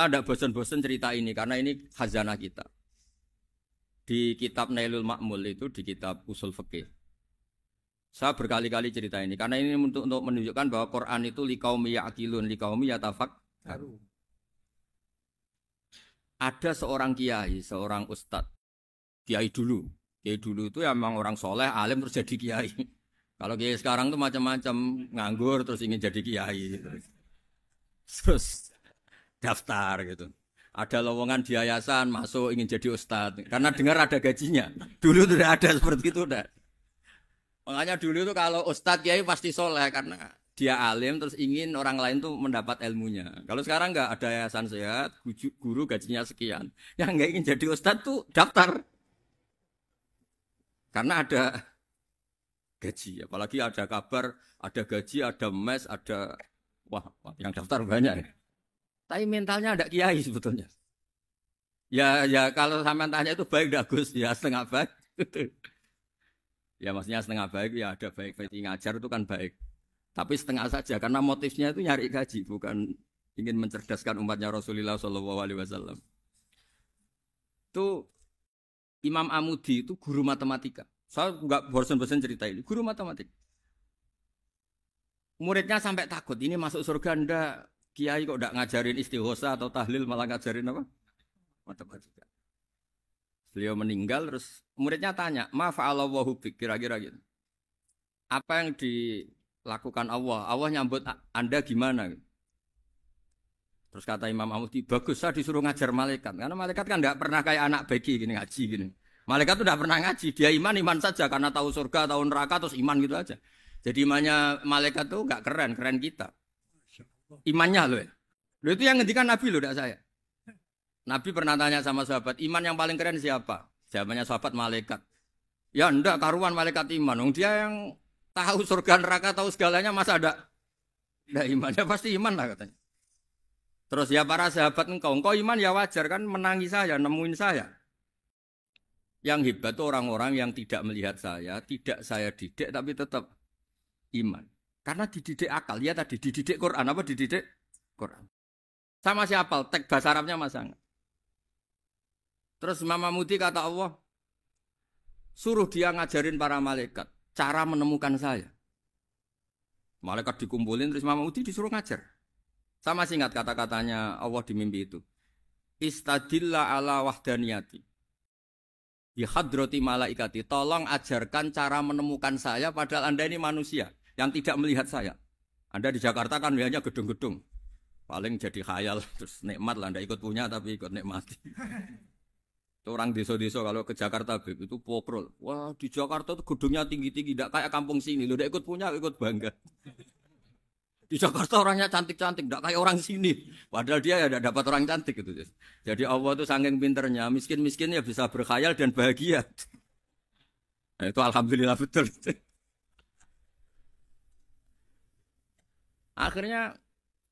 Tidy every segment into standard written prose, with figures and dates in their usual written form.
Kita tidak bosan-bosan cerita ini karena ini khazanah kita. Di kitab Nailul Ma'mul itu, di kitab Usul Fiqih. Saya berkali-kali cerita ini karena ini untuk menunjukkan bahwa Quran itu liqaumi ya'qilun, liqaumi yatafakkarun. Ada seorang kiai, seorang ustadz, kiai dulu. Kiai dulu itu ya memang orang soleh, alim terus jadi kiai. Kalau kiai sekarang tuh macam-macam, nganggur terus ingin jadi kiai. Terus daftar gitu. Ada lowongan di yayasan, masuk ingin jadi ustadz. Karena dengar ada gajinya. Dulu tidak ada seperti itu. Udah. Makanya dulu itu kalau ustadz kiai pasti soleh karena dia alim terus ingin orang lain tuh mendapat ilmunya. Kalau sekarang enggak ada yayasan sehat, guru gajinya sekian. Yang enggak ingin jadi ustadz tuh daftar. Karena ada gaji, apalagi ada kabar, ada gaji, ada mes, ada wah yang daftar banyak. Tapi mentalnya ada kiai sebetulnya. Ya kalau sampean tanya itu baik enggak Gus? Ya setengah baik. Ya maksudnya setengah baik ya ada baik ngajar itu kan baik. Tapi setengah saja karena motifnya itu nyari gaji bukan ingin mencerdaskan umatnya Rasulullah SAW. Itu Imam Amudi itu guru matematika. Saya enggak bosan-bosan cerita ini. Guru matematika. Muridnya sampai takut ini masuk surga ndak. Kiai kok enggak ngajarin istighosa atau tahlil malah ngajarin apa? Matematika. Beliau meninggal terus muridnya tanya, "Ma fa'alallahu bik?" Kira-kira gitu. Apa yang dilakukan Allah? Allah nyambut Anda gimana? Terus kata Imam Amudi, "Bagus saya disuruh ngajar malaikat." Karena malaikat kan enggak pernah kayak anak beki gini ngaji gini. Malaikat itu enggak pernah ngaji, dia iman saja karena tahu surga, tahu neraka terus iman gitu aja. Jadi imannya malaikat tuh enggak keren kita. Imannya loh ya. Loh itu yang ngendikan Nabi loh, enggak saya. Nabi pernah tanya sama sahabat, iman yang paling keren siapa? Jawabannya sahabat malaikat. Ya enggak karuan malaikat iman. Dia yang tahu surga neraka, tahu segalanya masa ada iman? Ya pasti iman lah katanya. Terus ya para sahabat engkau iman ya wajar kan menangi saya, nemuin saya. Yang hebat itu orang-orang yang tidak melihat saya, tidak saya didik tapi tetap iman. Karena dididik akal, ya tadi dididik Quran, apa dididik Quran. Sama siapa? Teks bahasa Arabnya masang. Terus Imam Amudi kata Allah, suruh dia ngajarin para malaikat cara menemukan saya. Malaikat dikumpulin terus Imam Amudi disuruh ngajar. Sama singkat kata-katanya Allah di mimpi itu. Istadilla ala wahdaniyati. Bi hadrati malaikati. Tolong ajarkan cara menemukan saya padahal Anda ini manusia yang tidak melihat saya. Anda di Jakarta kan hanya gedung-gedung. Paling jadi khayal terus nikmat lah Anda ikut punya tapi ikut nikmati. Orang desa-desa kalau ke Jakarta itu pokrol. Wah di Jakarta tuh gedungnya tinggi-tinggi, tidak kayak kampung sini. Lu udah ikut punya, ikut bangga. Di Jakarta orangnya cantik-cantik, tidak kayak orang sini. Padahal dia ya tidak dapat orang cantik gitu. Jadi Allah tuh saking pinternya, miskin-miskin ya bisa berkhayal dan bahagia. Nah, itu alhamdulillah betul. Akhirnya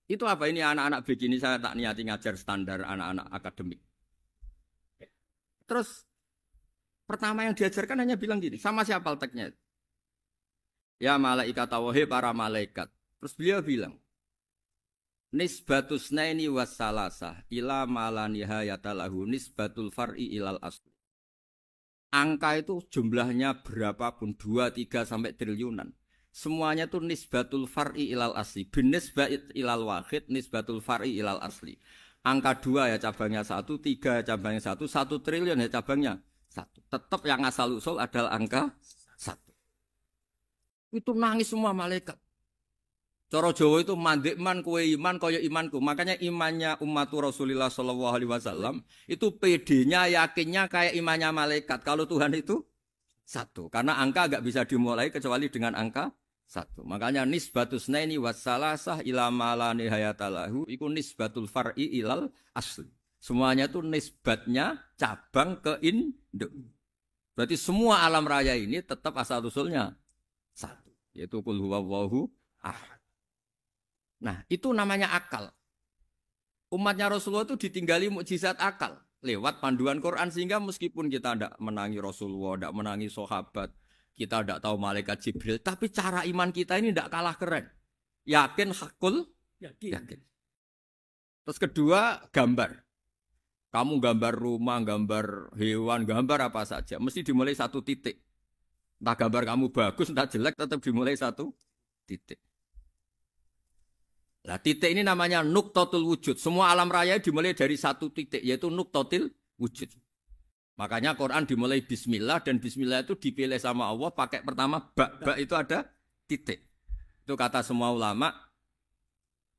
itu apa ini anak-anak begini saya tak niati ngajar standar anak-anak akademik. Terus pertama yang diajarkan hanya bilang gini, sama siapa teknya? Ya malaikat wahai para malaikat. Terus beliau bilang, nisbatus naini wassalasah ila malanihayatalahu nisbatul far'i ilal asli. Angka itu jumlahnya berapapun 2, 3 sampai triliunan. Semuanya itu nisbatul far'i ilal asli. Binisbat ilal wahid nisbatul far'i ilal asli. Angka 2 ya cabangnya 1, 3 cabangnya 1, 1 triliun ya cabangnya 1. Tetap yang asal usul adalah angka 1. Itu nangis semua malaikat. Cara Jawa itu mandekman kowe iman kaya imanku. Makanya imannya umat Rasulullah SAW itu PD-nya yakinnya kayak imannya malaikat. Kalau Tuhan itu 1. Karena angka enggak bisa dimulai kecuali dengan angka 1. Makanya nisbatus naini wassalasah ila malani hayatalahu iku nisbatul far'i ilal asli. Semuanya itu nisbatnya cabang ke induk. Berarti semua alam raya ini tetap asal usulnya 1, yaitu qul huwallahu ahad. Nah, itu namanya akal. Umatnya Rasulullah itu ditinggali mukjizat akal lewat panduan Quran sehingga meskipun kita tidak menangi Rasulullah, tidak menangi sahabat, kita tidak tahu malaikat Jibril, tapi cara iman kita ini tidak kalah keren. Yakin hakul yakin. Terus kedua, gambar. Kamu gambar rumah, gambar hewan, gambar apa saja. Mesti dimulai satu titik. Entah gambar kamu bagus, entah jelek, tetap dimulai satu titik. Nah, titik ini namanya nuqtatul wujud. Semua alam raya dimulai dari satu titik, yaitu nuqtatil wujud. Makanya Quran dimulai bismillah, dan bismillah itu dipilih sama Allah pakai pertama ba itu ada titik. Itu kata semua ulama.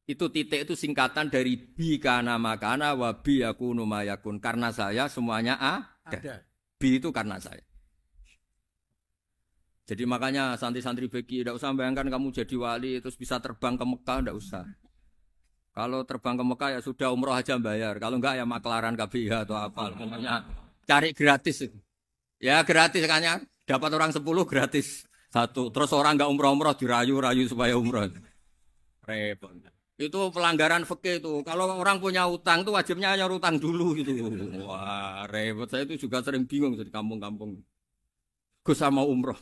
Itu titik itu singkatan dari bi kana makana wa bi yakunu mayakun. Karena saya semuanya ada. Bi itu karena saya. Jadi makanya santri-santri beki tidak usah bayangkan kamu jadi wali terus bisa terbang ke Mekah, tidak usah. Kalau terbang ke Mekah ya sudah umroh aja bayar. Kalau enggak ya maklaran KBH atau apa. Pokoknya cari gratis. Ya gratis kan ya. Dapat orang 10 gratis. Satu. Terus orang enggak umroh-umroh dirayu-rayu supaya umroh. Repot. Itu pelanggaran fikih itu. Kalau orang punya utang itu wajibnya nyaur utang dulu gitu. Wah repot. Saya itu juga sering bingung di kampung-kampung. Gus sama umroh.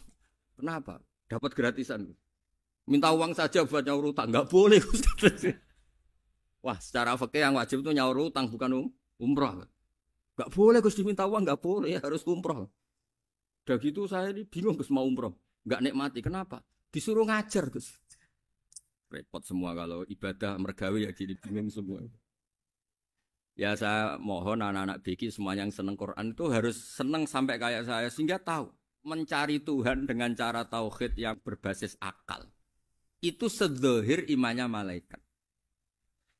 Kenapa? Dapat gratisan. Minta uang saja buat nyaur utang. Enggak boleh. Wah, secara fikih yang wajib itu nyaur utang bukan umroh. Enggak boleh Gus diminta uang, enggak boleh, harus umroh. Udah gitu saya ini bingung Gus mau umroh. Enggak nikmati. Kenapa? Disuruh ngajar Gus. Repot semua kalau ibadah mergawe ya jadi bingung semua. Ya saya mohon anak-anak BK semuanya yang seneng Quran itu harus seneng sampai kayak saya sehingga tahu. Mencari Tuhan dengan cara tauhid yang berbasis akal. Itu sedzahir imannya malaikat.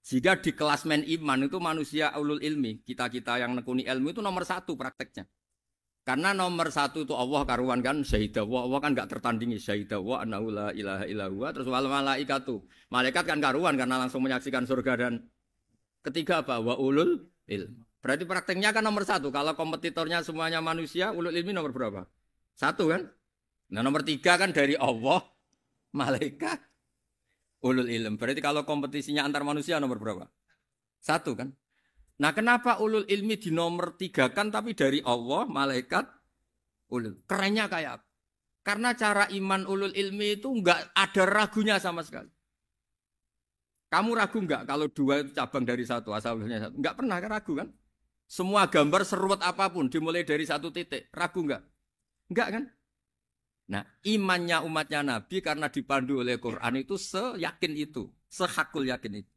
Jika di klasmen iman itu manusia ulul ilmi, kita-kita yang nekuni ilmu itu nomor 1 prakteknya. Karena nomor 1 itu Allah karuan kan, syahidah Allah kan gak tertandingi, syahidah Allah annahu la ilaha illallah, terus wal malaikatu. Malaikat kan karuan karena langsung menyaksikan surga dan ketiga apa? Wa ulul ilmi. Berarti prakteknya kan nomor 1. Kalau kompetitornya semuanya manusia, ulul ilmi nomor berapa? 1 kan? Nah nomor 3 kan dari Allah, malaikat, ulul ilm. Berarti kalau kompetisinya antar manusia nomor berapa? 1 kan? Nah kenapa ulul ilmi di nomor 3 kan tapi dari Allah, malaikat, ulul. Kerennya kayak apa? Karena cara iman ulul ilmi itu enggak ada ragunya sama sekali. Kamu ragu enggak kalau 2 itu cabang dari 1, asalnya 1? Enggak pernah kan ragu kan? Semua gambar seruat apapun dimulai dari 1 titik. Ragu enggak? Enggak kan? Nah, imannya umatnya Nabi karena dipandu oleh Quran itu seyakin itu, sehakul yakin itu.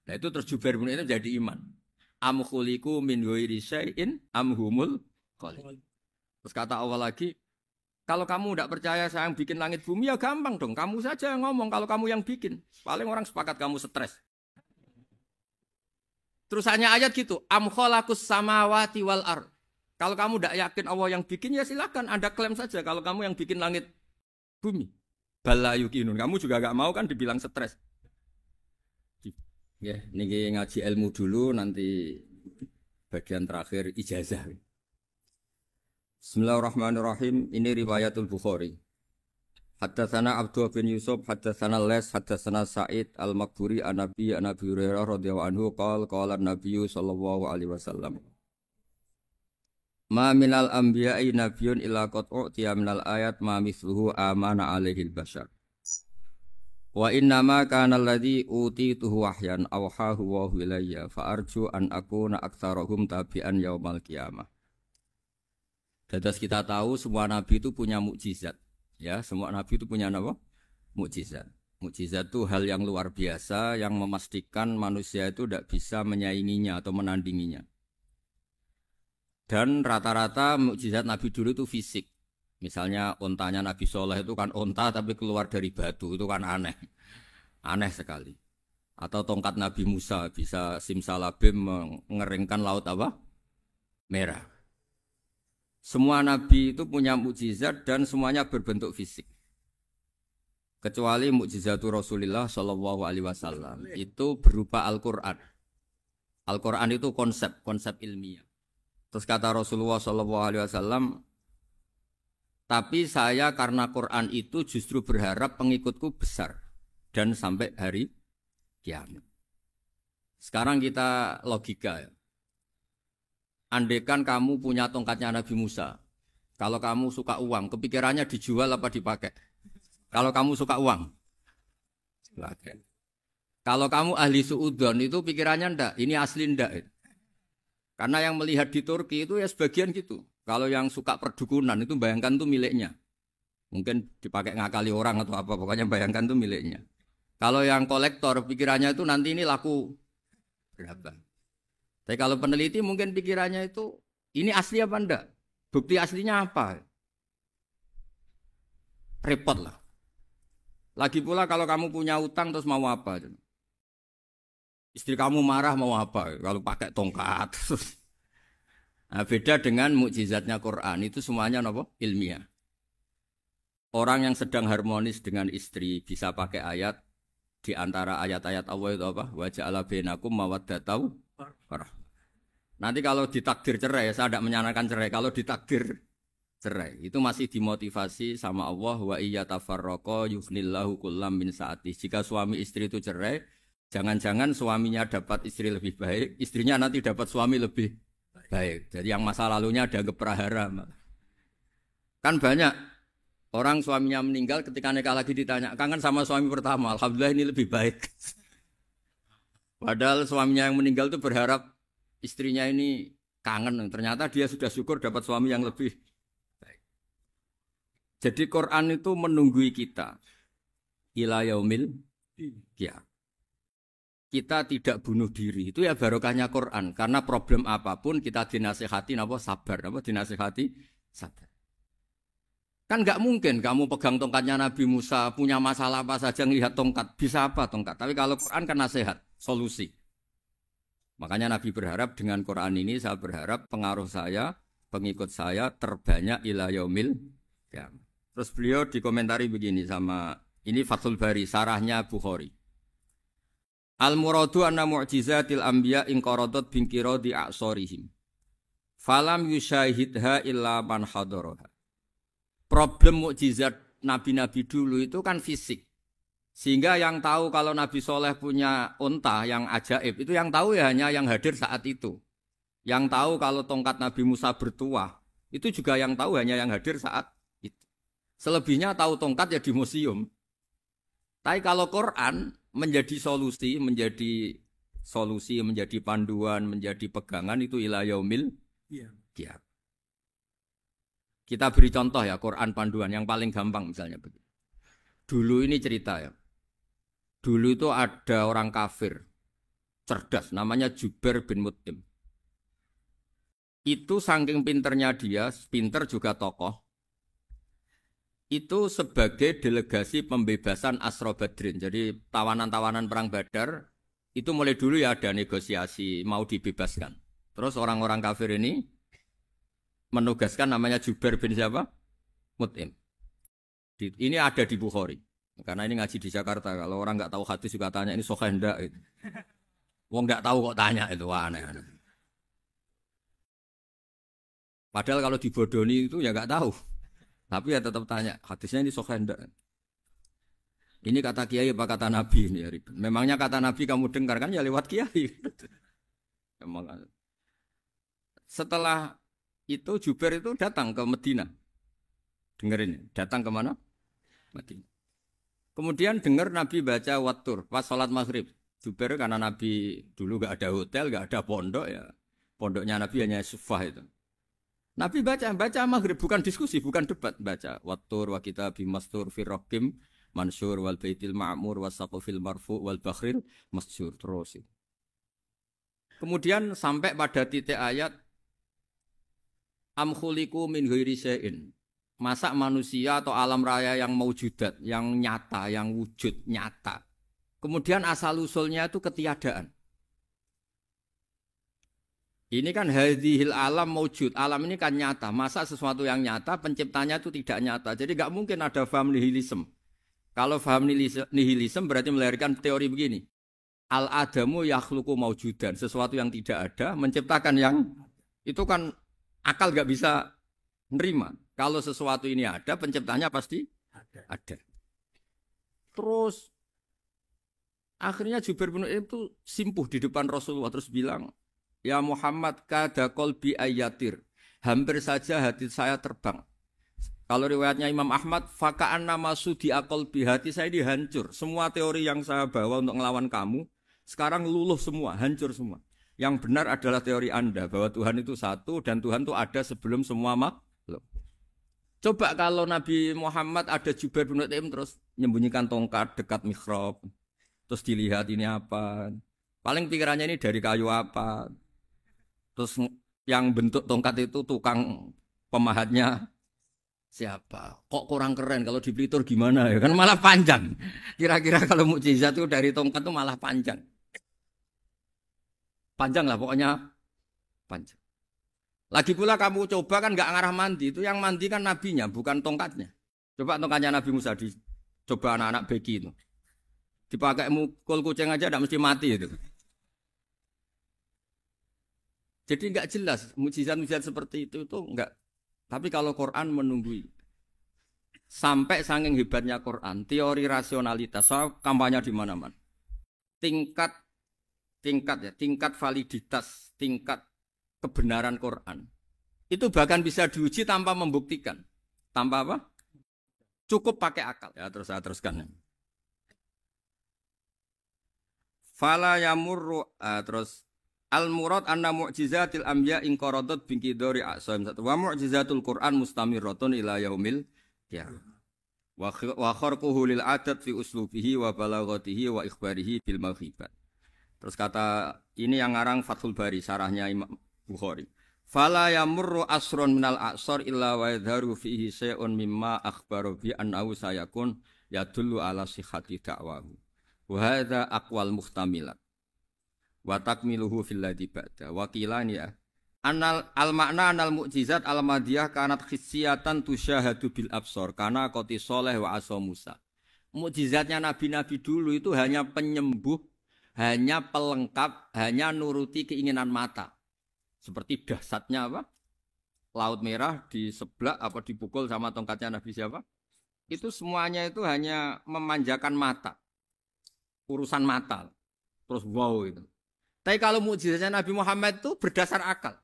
Nah, itu terus Jubair bin itu jadi iman. Am khuliqu min ghairi syai'in am humul khaliq. Terus kata Allah lagi, kalau kamu tidak percaya saya yang bikin langit bumi ya gampang dong. Kamu saja yang ngomong kalau kamu yang bikin. Paling orang sepakat kamu stres. Terus hanya ayat gitu, am khalaqus samawati wal ardh. Kalau kamu tidak yakin Allah yang bikin, ya silakan Anda klaim saja kalau kamu yang bikin langit bumi. Bala yukinun. Kamu juga gak mau kan dibilang stres. Ya, ini ngaji ilmu dulu, nanti bagian terakhir ijazah. Bismillahirrahmanirrahim. Ini riwayatul Bukhari. Haddatsana Abdullah bin Yusuf, haddatsana Les, haddatsana Sa'id al-Maqburi an-Nabi Hurairah radhiyallahu anhu qala an-Nabi sallallahu alaihi wasallam. Ma minal anbiya'i nabiyyun illa qad u'tiya minal ayat ma mithluhu amana alaihil bashar. Wa innama kana alladhi utituhu wahyan awhahu wa ilayya fa arju an akuna aktsarahum tabi'an yaumal qiyamah. Dadas kita tahu semua nabi itu punya mukjizat. Ya, semua nabi itu punya apa? Mukjizat. Mukjizat itu hal yang luar biasa yang memastikan manusia itu tidak bisa menyainginya atau menandinginya. Dan rata-rata mukjizat Nabi dulu itu fisik. Misalnya ontanya Nabi Soleh itu kan onta tapi keluar dari batu, itu kan aneh. Aneh sekali. Atau tongkat Nabi Musa bisa simsalabim mengeringkan laut apa? Merah. Semua Nabi itu punya mukjizat dan semuanya berbentuk fisik. Kecuali mukjizatul Rasulullah Shallallahu Alaihi Wasallam itu berupa Al-Quran. Al-Quran itu konsep ilmiah. Terus kata Rasulullah SAW, tapi saya karena Quran itu justru berharap pengikutku besar dan sampai hari kiamat. Sekarang kita logika ya. Andaikan kamu punya tongkatnya Nabi Musa, kalau kamu suka uang, kepikirannya dijual apa dipakai? Kalau kamu suka uang, dipakai. Kalau kamu ahli suudon itu pikirannya ndak, ini asli ndak. Karena yang melihat di Turki itu ya sebagian gitu. Kalau yang suka perdukunan itu bayangkan tuh miliknya. Mungkin dipakai ngakali orang atau apa, pokoknya bayangkan tuh miliknya. Kalau yang kolektor pikirannya itu nanti ini laku berapa. Tapi kalau peneliti mungkin pikirannya itu ini asli apa ndak? Bukti aslinya apa? Repot lah. Lagi pula kalau kamu punya utang terus mau apa? Istri kamu marah mau apa? Kalau pakai tongkat. Nah, beda dengan mukjizatnya Quran itu semuanya apa? Ilmiah. Orang yang sedang harmonis dengan istri bisa pakai ayat di antara ayat-ayat Allah itu apa? Wa ja'ala bainakum mawaddatan warahmah. Nanti kalau ditakdir cerai, saya tidak menyarankan cerai. Kalau ditakdir cerai, itu masih dimotivasi sama Allah wa iya tafarraqa yughnillahu kullam min sa'ati. Jika suami istri itu cerai, jangan-jangan suaminya dapat istri lebih baik, istrinya nanti dapat suami lebih baik. Jadi yang masa lalunya ada keprahara. Kan banyak orang suaminya meninggal ketika nikah lagi ditanya, kangen sama suami pertama, alhamdulillah ini lebih baik. Padahal suaminya yang meninggal itu berharap istrinya ini kangen, ternyata dia sudah syukur dapat suami yang lebih baik. Jadi Quran itu menunggui kita ila yaumil qiyamah. Kita tidak bunuh diri, itu ya barokahnya Quran. Karena problem apapun kita dinasihati apa sabar, apa dinasihati sabar. Kan nggak mungkin kamu pegang tongkatnya Nabi Musa, punya masalah apa saja ngelihat tongkat, bisa apa tongkat. Tapi kalau Quran kan nasihat, solusi. Makanya Nabi berharap dengan Quran ini, saya berharap pengaruh saya, pengikut saya terbanyak ila yaumil qiyamah. Terus beliau dikomentari begini sama, ini Fathul Bari, sarahnya Bukhari. Al-muradu anna mu'jizatil anbiya inqaradat binqiradi a'sorihim. Falam yusyahidha illa man hadaraha. Problem mukjizat nabi-nabi dulu itu kan fisik. Sehingga yang tahu kalau Nabi Soleh punya unta yang ajaib, itu yang tahu ya hanya yang hadir saat itu. Yang tahu kalau tongkat Nabi Musa bertuah, itu juga yang tahu hanya yang hadir saat itu. Selebihnya tahu tongkat ya di museum. Tapi kalau Quran menjadi solusi, menjadi panduan, menjadi pegangan itu ila yaumil qiyamah. Kita beri contoh ya Quran panduan yang paling gampang misalnya begini. Dulu ini cerita ya. Dulu itu ada orang kafir cerdas namanya Jubair bin Mut'im. Itu saking pinternya dia, pinter juga tokoh. Itu sebagai delegasi pembebasan Asra Badrin. Jadi tawanan-tawanan perang Badar itu mulai dulu ya ada negosiasi mau dibebaskan. Terus orang-orang kafir ini menugaskan namanya Jubair bin siapa? Mut'im. Ini ada di Bukhari. Karena ini ngaji di Jakarta. Kalau orang nggak tahu hadis juga tanya ini sahih ndak gitu. Wong nggak tahu kok tanya itu aneh. Padahal kalau dibodoni itu ya nggak tahu. Tapi ya tetap tanya, hadisnya ini sahih ndak? Ini kata kiai apa kata nabi ini ya ribet. Memangnya kata nabi kamu dengar kan ya lewat kiai. Memang. Setelah itu Jubair itu datang ke Medina. Dengerin, datang ke mana? Medina. Kemudian dengar Nabi baca Wattur pas sholat maghrib. Jubair karena Nabi dulu gak ada hotel, gak ada pondok ya. Pondoknya Nabi hanya sufah itu. Nabi baca maghrib, bukan diskusi, bukan debat, baca Wattur wa kitabi mastur fi raqim mansur wal baitil ma'mur wasaqfil marfu wal bakhril masjur terus. Kemudian sampai pada titik ayat am khuliqu min ghairi syai'in. Masa manusia atau alam raya yang maujudat, yang nyata, yang wujud nyata. Kemudian asal usulnya itu ketiadaan. Ini kan hadhil alam maujud, alam ini kan nyata. Masa sesuatu yang nyata penciptanya itu tidak nyata. Jadi nggak mungkin ada faham nihilisme. Kalau faham nihilisme berarti melahirkan teori begini. Al-adamu yakhluqu maujudan, sesuatu yang tidak ada menciptakan yang itu kan akal nggak bisa nerima. Kalau sesuatu ini ada, penciptanya pasti ada. Terus akhirnya Jubair bin Mut'im itu simpuh di depan Rasulullah terus bilang, ya Muhammad kada qalbi ayatir. Hampir saja hati saya terbang. Kalau riwayatnya Imam Ahmad, faka'an nama sudi akal bihati saya dihancur. Semua teori yang saya bawa untuk ngelawan kamu, sekarang luluh semua, hancur semua. Yang benar adalah teori Anda, bahwa Tuhan itu satu, dan Tuhan itu ada sebelum semua makhluk. Coba kalau Nabi Muhammad ada Jubair bin Mut'im terus menyembunyikan tongkat dekat mihrab, terus dilihat ini apa. Paling pikirannya ini dari kayu apa. Terus yang bentuk tongkat itu tukang pemahatnya siapa? Kok kurang keren kalau di Blitar gimana ya? Kan malah panjang. Kira-kira kalau mukjizat itu dari tongkat itu malah panjang. Panjang lah pokoknya panjang. Lagi pula kamu coba kan nggak ngarah mandi. Itu yang mandi kan nabinya bukan tongkatnya. Coba tongkatnya Nabi Musa coba anak-anak beki itu. Dipakai mukul kucing aja tidak mesti mati itu. Jadi nggak jelas mukjizat-mukjizat seperti itu nggak. Tapi kalau Quran menunggui sampai saking hebatnya Quran, teori rasionalitas, so, kampanye di mana-mana. Tingkat validitas, tingkat kebenaran Quran. Itu bahkan bisa diuji tanpa membuktikan. Tanpa apa? Cukup pakai akal. Ya, terus saya teruskan. Fala yamurru terus al-murad anna mu'jizatil anbiya in qaradat bin qidari a'sam wa mu'jizatul Qur'an mustamirratun ila yaumil qiyamah. Wa kharquhu lil adat fi uslubihi wa balaghatihi wa ikhbarihi bil maghibat. Terus kata ini yang ngarang Fathul Bari sarahnya Imam Bukhari. Fala yamurru asrun minal a'sar illa wa yadharu fihi shay'un mimma akhbaru bi annahu sayakun yadullu ala sihhati da'wahu. Wa hadza aqwal muhtamilat. Wa takmiluhu fil ladzi ba'da wa qilani ya anal al makna anal mukjizat al madiyah kanat khissiyatan tusyahadu bil absar kana qati soleh wa asa Musa. Mukjizatnya nabi-nabi dulu itu hanya penyembuh, hanya pelengkap, hanya nuruti keinginan mata. Seperti dahsyatnya apa? Laut Merah di sebelah apa dipukul sama tongkatnya Nabi siapa? Itu semuanya itu hanya memanjakan mata. Urusan mata. Terus wow itu. Tapi kalau mukjizatnya Nabi Muhammad itu berdasar akal.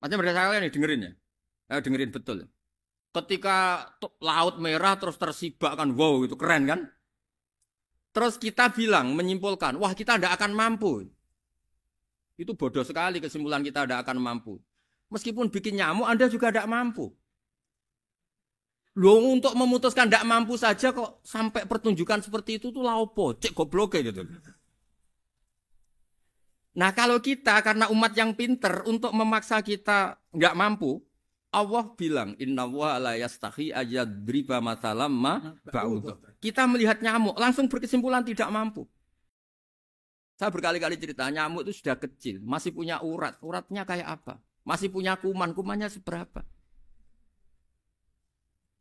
Maksudnya berdasar akal nih dengerin ya. Dengerin betul. Ketika Laut Merah terus tersibak kan wow itu keren kan. Terus kita bilang menyimpulkan wah kita tidak akan mampu. Itu bodoh sekali kesimpulan kita tidak akan mampu. Meskipun bikin nyamuk Anda juga tidak mampu. Loh untuk memutuskan tidak mampu saja kok sampai pertunjukan seperti itu tuh laopo cek goblok gitu. Nah kalau kita karena umat yang pinter untuk memaksa kita nggak mampu, Allah bilang Inna wa la yastahi ayadriba mathalam ma ba'udhu. Kita melihat nyamuk langsung berkesimpulan tidak mampu. Saya berkali-kali cerita nyamuk itu sudah kecil, masih punya urat, uratnya kayak apa? Masih punya kuman, kumannya seberapa?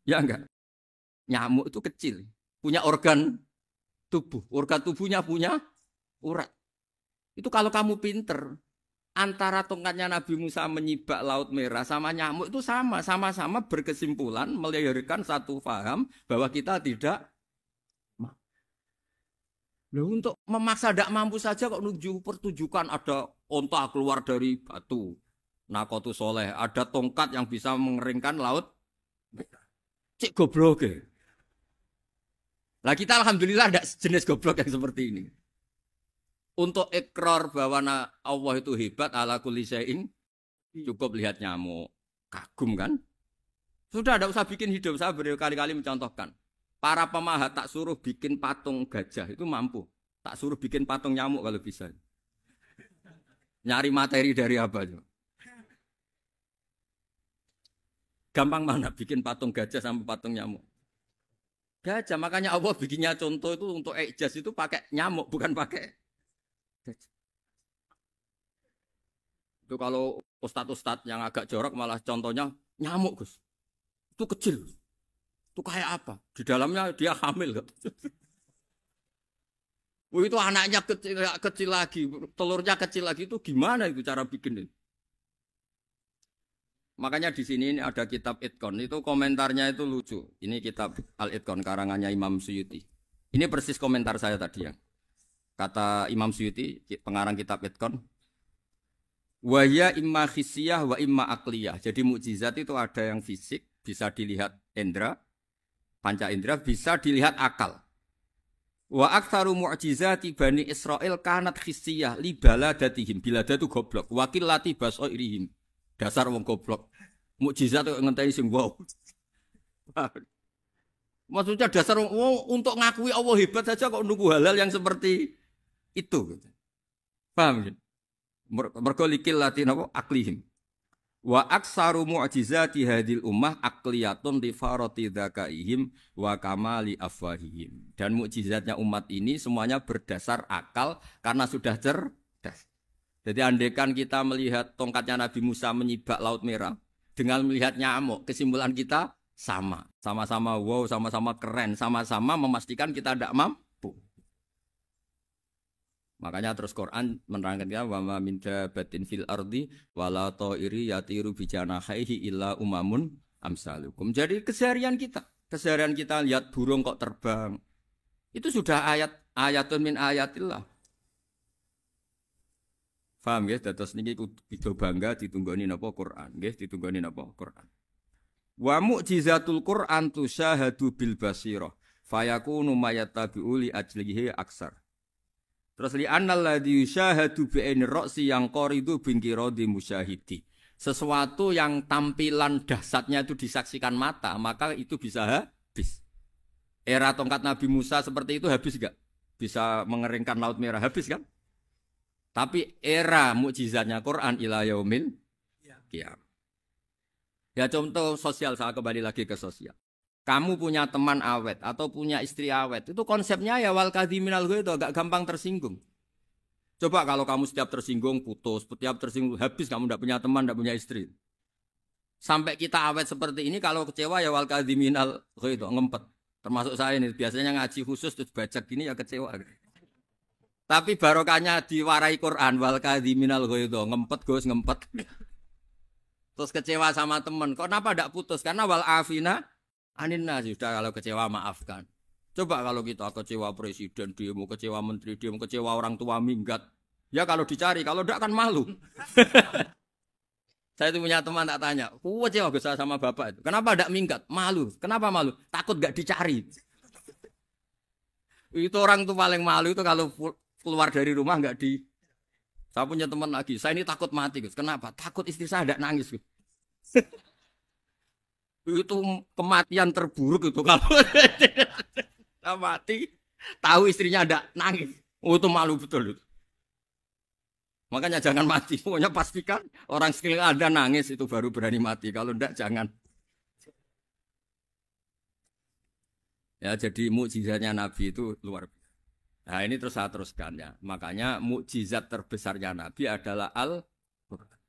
Ya enggak? Nyamuk itu kecil, punya organ tubuhnya punya urat. Itu kalau kamu pinter, antara tongkatnya Nabi Musa menyibak Laut Merah sama nyamuk itu sama-sama berkesimpulan melahirkan satu paham bahwa kita tidak mampu. Loh, untuk memaksa tidak mampu saja kok nuju pertunjukan ada onta keluar dari batu, Nakotu Soleh, ada tongkat yang bisa mengeringkan laut. Cik goblok ya. Lah kita alhamdulillah tidak jenis goblok yang seperti ini. Untuk ikrar bahwa Allah itu hebat ala kulli syai'in cukup lihat nyamuk. Kagum kan? Sudah tidak usah bikin hidup. Saya berkali-kali mencontohkan. Para pemahat tak suruh bikin patung gajah itu mampu. Tak suruh bikin patung nyamuk kalau bisa. Nyari materi dari apa? Gampang mana bikin patung gajah sama patung nyamuk? Gajah, makanya Allah bikinnya contoh itu untuk ijaz itu pakai nyamuk bukan pakai. Itu kalau ustadz-ustadz yang agak jorok malah contohnya nyamuk Gus. Itu kecil. Itu kayak apa? Di dalamnya dia hamil. Itu anaknya kecil lagi, telurnya kecil lagi itu gimana itu cara bikin itu? Makanya di sini ada kitab Itqon itu komentarnya itu lucu. Ini kitab Al-Itqon karangannya Imam Suyuti. Ini persis komentar saya tadi ya. Kata Imam Suyuti, pengarang kitab Itqon, wa ya imma khissiyah wa imma aqliyah. Jadi mukjizat itu ada yang fisik, bisa dilihat indra, panca indra bisa dilihat akal. Wa aktsaru mu'jizati Bani Israil kanat khissiyah li baladatihim. Bilada itu goblok. Wakil lati basoirihim. Dasar wong goblok. Mukjizat kok ngenteni sing wow. Maksudnya dasar wong untuk ngakui Allah hebat saja kok nunggu halal yang seperti itu. Paham ya? Mergo likil lati napa aklihim. Wa aksaru mu'jizati hadil ummah akliyatun li farati dzakaihim wa kamali afwahihim. Dan mukjizatnya umat ini semuanya berdasar akal karena sudah cerdas. Jadi andaikan kita melihat tongkatnya Nabi Musa menyibak Laut Merah dengan melihat nyamuk, kesimpulan kita sama. Sama-sama wow, sama-sama keren, sama-sama memastikan kita tidak mampu. Makanya terus Quran menerangkan ya wa ma min dabatin fil ardi wala ta'iri yatiru bi janahihi illa umamun amsalukum. Jadi keseharian kita lihat burung kok terbang. Itu sudah ayatun min ayatillah. Paham nggih? Dados niki kudu bangga ditunggoni napa Quran, nggih ditunggoni napa Quran. Wa mu'jizatul Quran tusyahadu bil basirah fayakunu mayattabi'u li ajlihi aksar. Terus li annal ladzi yusyahadu bi ainir ra'si yang qaridu bingkiradi musyahidi. Sesuatu yang tampilan dahsyatnya itu disaksikan mata, maka itu bisa habis. Era tongkat Nabi Musa seperti itu habis enggak? Bisa mengeringkan Laut Merah, habis kan? Tapi era mukjizatnya Quran ila yaumil qiyamah. Ya contoh sosial, saya kembali lagi ke sosial. Kamu punya teman awet atau punya istri awet, itu konsepnya ya wal kadhiminal ghaidh, agak gampang tersinggung. Coba kalau kamu setiap tersinggung putus, setiap tersinggung habis, kamu tidak punya teman, tidak punya istri. Sampai kita awet seperti ini, kalau kecewa ya wal kadhiminal ghaidh, ngempet. Termasuk saya ini, biasanya ngaji khusus terus baca gini ya kecewa. Tapi barokahnya diwarai Quran wal kadhiminal ghaidh, ngempet Gus, ngempet. Terus kecewa sama teman, kenapa tidak putus? Karena wal afina Aninna sudah, kalau kecewa maafkan. Coba kalau kita kecewa presiden demo, kecewa menteri demo, kecewa orang tua minggat. Ya kalau dicari, kalau tidak kan malu. Saya itu punya teman tak tanya, kecewa besar sama bapak itu. Kenapa tidak minggat? Malu. Kenapa malu? Takut gak dicari. Itu orang tuh paling malu itu kalau keluar dari rumah nggak di. Saya punya teman lagi, saya ini takut mati Gus. Kenapa? Takut istri saya tidak nangis Gus. Itu kematian terburuk itu kalau mati tahu istrinya ada nangis, itu malu betul itu. Makanya jangan mati, pokoknya pastikan orang sekitar ada nangis itu baru berani mati, kalau enggak jangan. Ya jadi mukjizatnya Nabi itu luar biasa. Nah ini terus saya teruskan ya, makanya mukjizat terbesarnya Nabi adalah Al-Quran.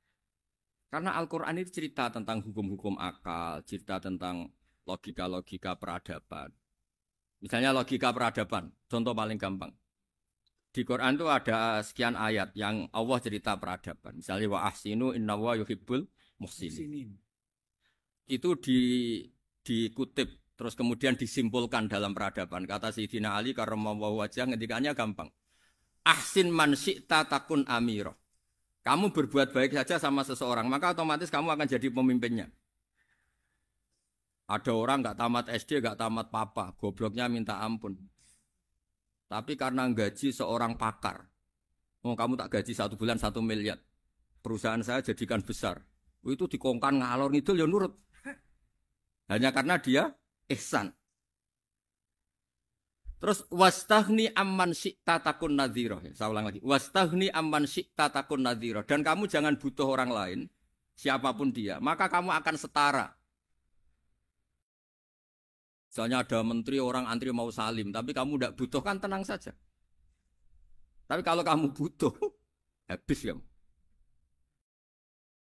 Karena Al-Quran itu cerita tentang hukum-hukum akal, cerita tentang logika-logika peradaban. Misalnya logika peradaban, contoh paling gampang. Di Quran itu ada sekian ayat yang Allah cerita peradaban. Misalnya wa ahsinu innallaha yuhibbul muhsinin. Itu dikutip, terus kemudian disimpulkan dalam peradaban. Kata Sayyidina Ali karramallahu wajhah ngendikannya gampang. Ahsin man syi'ta takun amira. Kamu berbuat baik saja sama seseorang, maka otomatis kamu akan jadi pemimpinnya. Ada orang nggak tamat SD, nggak tamat papa, gobloknya minta ampun. Tapi karena gaji seorang pakar, oh kamu tak gaji 1 bulan 1 miliar, perusahaan saya jadikan besar. Itu dikongkan ngalor ngidul ya nurut. Hanya karena dia ihsan. Terus wastaghni amman syi'ta takun nadhira. Saya ulang lagi. Wastaghni amman syi'ta takun nadhira. Dan kamu jangan butuh orang lain, siapapun dia, maka kamu akan setara. Misalnya ada menteri orang antri mau salim, tapi kamu tidak butuh, kan tenang saja. Tapi kalau kamu butuh, habis ya.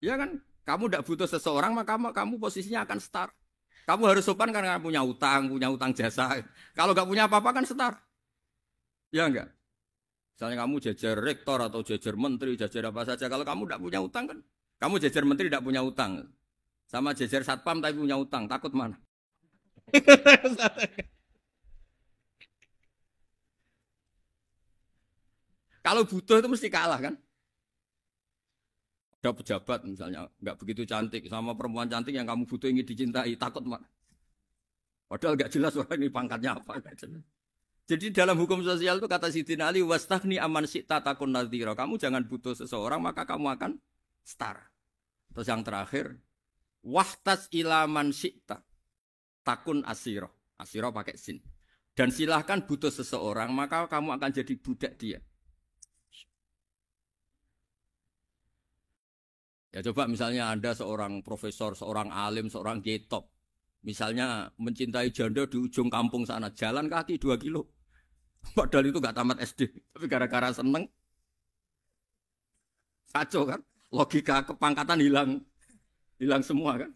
Ya kan? Kamu tidak butuh seseorang, maka kamu posisinya akan setara. Kamu harus sopan karena punya utang jasa. Kalau nggak punya apa-apa kan setar. Ya enggak? Misalnya kamu jajar rektor atau jajar menteri, jajar apa saja. Kalau kamu tidak punya utang kan, kamu jajar menteri tidak punya utang. Sama jajar satpam tapi punya utang, takut mana? Kalau butuh itu mesti kalah kan? Ada pejabat misalnya nggak begitu cantik sama perempuan cantik yang kamu butuh ingin dicintai, takut mana? Padahal gak jelas orang ini pangkatnya apa. Gak jelas. Jadi dalam hukum sosial itu kata Sidin Ali, wastaghni aman syi'ta takun nadhira. Kamu jangan butuh seseorang, maka kamu akan setara. Terus yang terakhir, wahtas ilaman syi'ta takun asiro. Asiro pakai sin. Dan silahkan butuh seseorang, maka kamu akan jadi budak dia. Ya coba misalnya Anda seorang profesor, seorang alim, seorang kiai top. Misalnya mencintai janda di ujung kampung sana, jalan kaki 2 kilo. Padahal itu gak tamat SD. Tapi gara-gara seneng, kacau kan. Logika kepangkatan hilang semua kan.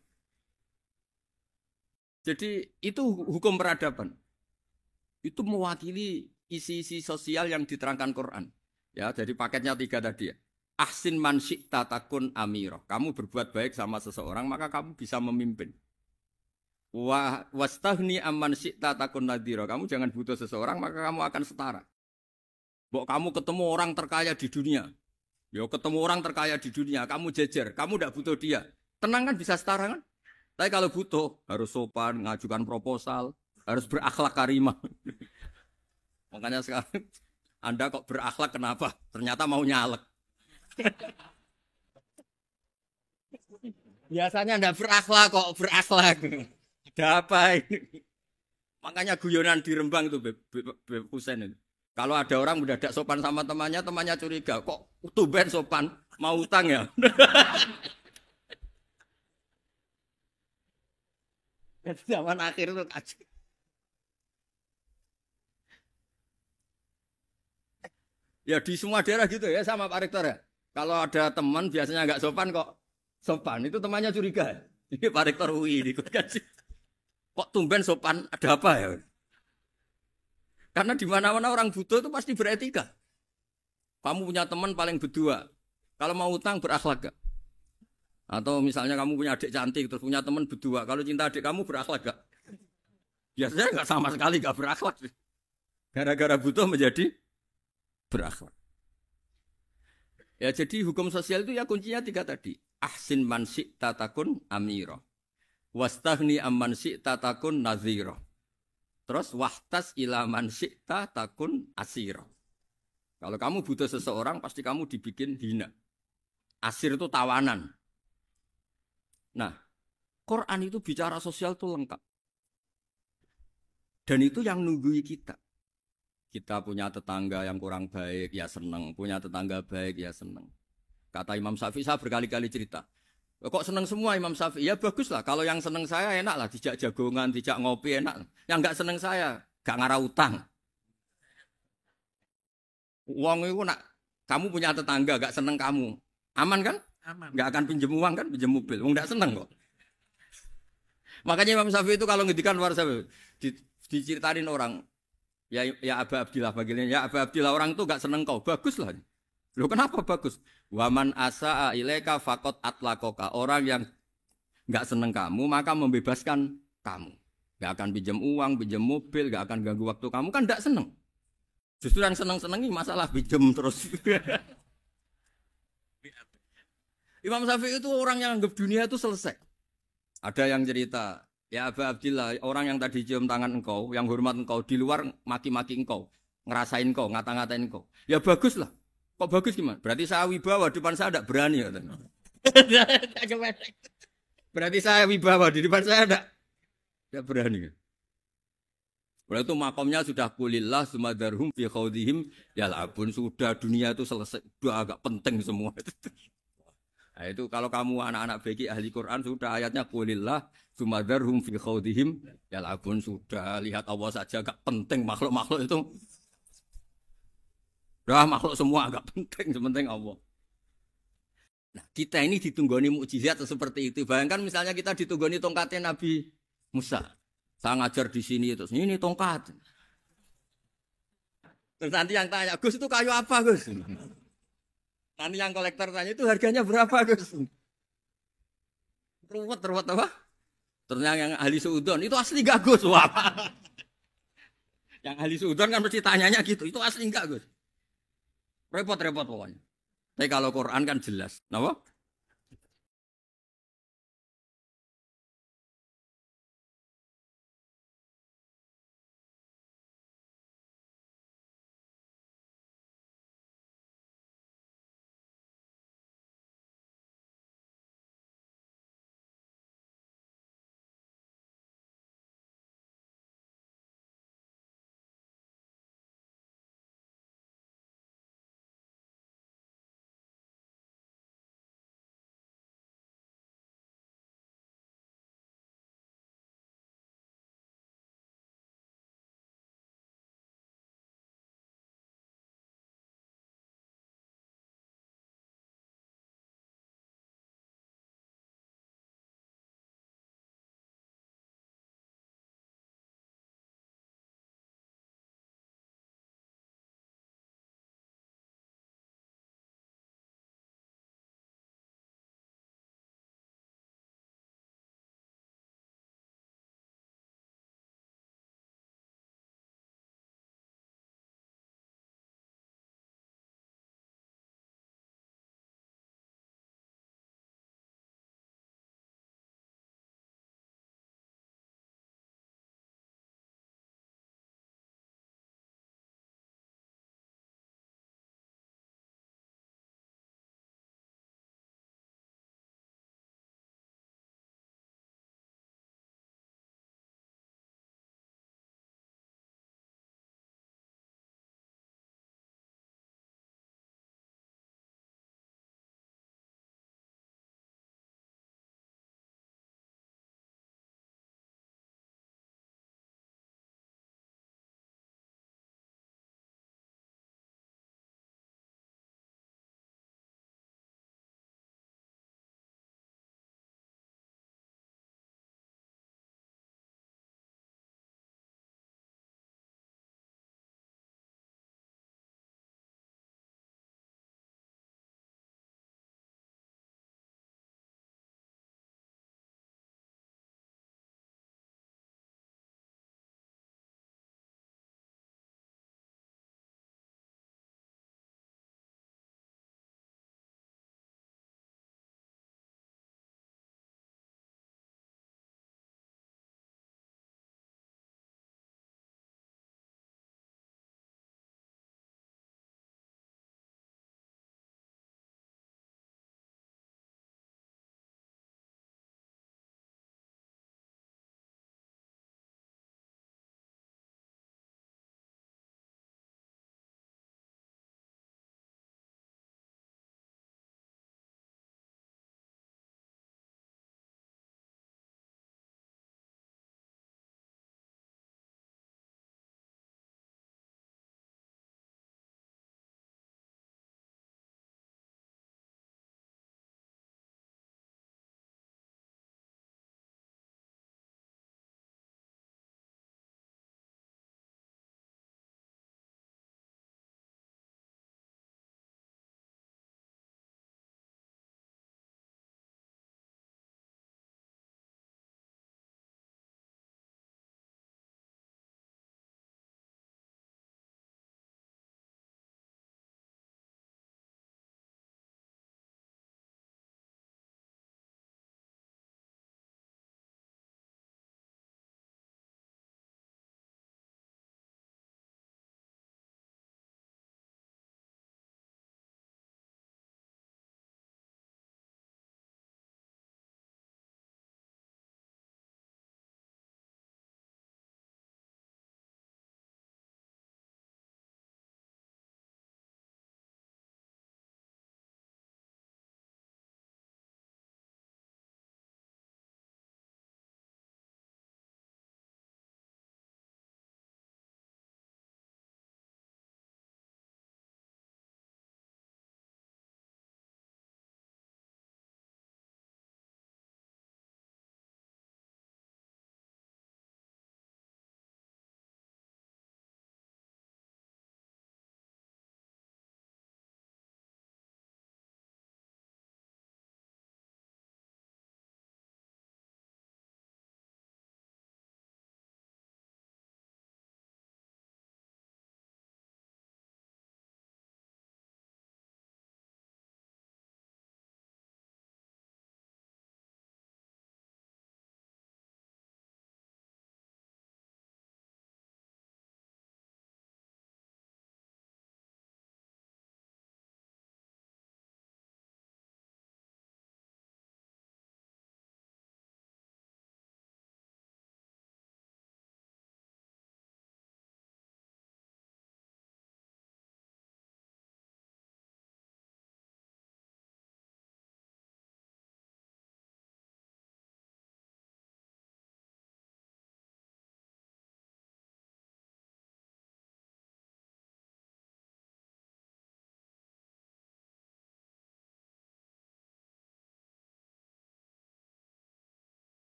Jadi itu hukum peradaban. Itu mewakili isi-isi sosial yang diterangkan Quran. Ya, jadi paketnya 3 tadi ya. Ahsin man syi'ta takun amirah. Kamu berbuat baik sama seseorang, maka kamu bisa memimpin. Wastaghni amman syi'ta takun nadhira. Kamu jangan butuh seseorang, maka kamu akan setara. Mbok kamu ketemu orang terkaya di dunia. Yo ketemu orang terkaya di dunia, kamu jejer, kamu tidak butuh dia. Tenang kan bisa setara kan? Tapi kalau butuh harus sopan, ngajukan proposal, harus berakhlak karimah. Makanya sekarang Anda kok berakhlak kenapa? Ternyata mau nyalek. Biasanya Anda berakhlak kok berakhlak. Ada apa ini? Makanya guyonan di Rembang itu Beb Husein itu. Kalau ada orang udah tidak sopan sama temannya, temannya curiga. Kok tumben sopan? Mau utang ya? Zaman akhir itu kacau. Ya di semua daerah gitu ya sama Pak Rektor ya. Kalau ada teman biasanya nggak sopan kok sopan. Itu temannya curiga. Ini Pak Rektor UI ikut kaji. Kok tumben sopan, ada apa ya? Karena di mana-mana orang butuh itu pasti beretika. Kamu punya teman paling berdua. Kalau mau utang berakhlak gak? Atau misalnya kamu punya adik cantik terus punya teman berdua. Kalau cinta adik kamu berakhlak gak? Biasanya gak sama sekali gak berakhlak. Gara-gara butuh menjadi berakhlak. Ya jadi hukum sosial itu ya kuncinya 3 tadi. Ahsin man syi'ta takun amira. Wastaghni amman syi'ta takun nadhira. Terus wahtas ila man syi'ta takun asira. Kalau kamu butuh seseorang pasti kamu dibikin hina. Asir itu tawanan. Nah, Quran itu bicara sosial itu lengkap. Dan itu yang nunggui kita. Kita punya tetangga yang kurang baik, ya seneng. Punya tetangga baik, ya seneng. Kata Imam Syafi'i, saya berkali-kali cerita. Kok seneng semua Imam Syafi'i? Ya bagus lah. Kalau yang seneng saya enak lah. Dijak jagongan, dijak ngopi enak. Yang enggak seneng saya, gak ngarah utang. Uang itu nak, kamu punya tetangga gak seneng kamu. Aman kan? Aman. Gak akan pinjem uang kan, pinjem mobil. Wong gak seneng kok. Makanya Imam Syafi'i itu kalau ngedikan luar Syafi'i, diceritain orang. Ya Aba Abdillah bagiannya. Ya Aba Abdillah orang itu gak seneng kau. Bagus lah. Loh kenapa bagus? Waman asa'a ilaika faqad atlaqaka. Orang yang enggak seneng kamu maka membebaskan kamu. Enggak akan pinjam uang, pinjam mobil, enggak akan ganggu waktu kamu kan enggak seneng. Justru yang seneng-senengi masalah pinjam terus. Imam Syafi'i itu orang yang anggap dunia itu selesai. Ada yang cerita, ya Aba Abdillah, orang yang tadi cium tangan engkau, yang hormat engkau di luar maki-maki engkau, ngerasain engkau, ngata-ngatain engkau. Ya bagus lah. Kok bagus gimana? Berarti saya wibawa di depan saya tidak berani. Berarti saya wibawa di depan saya tidak berani. Berarti itu makomnya sudah kulillah sumadarhum fi khawdihim yal'abun. Sudah dunia itu selesai. Sudah agak penting semua. Nah, itu kalau kamu anak-anak beki ahli Quran sudah ayatnya kulillah sumadarhum fi khawdihim yal'abun. Sudah lihat Allah saja agak penting makhluk-makhluk itu. Dah makhluk semua agak penting, sepenting Allah. Nah, kita ini ditunggoni mukjizat seperti itu. Bayangkan misalnya kita ditunggoni tongkatnya Nabi Musa. Saya ngajar di sini terus ini tongkat. Terus nanti yang tanya, Gus itu kayu apa, Gus? Nanti yang kolektor tanya itu harganya berapa, Gus? Ruwet apa? Terus yang ahli suudon itu asli gak, Gus? Wah. Yang ahli suudon kan mesti tanyanya gitu, itu asli enggak, Gus? Repot-repot pokoknya. Tapi kalau Quran kan jelas. Napa?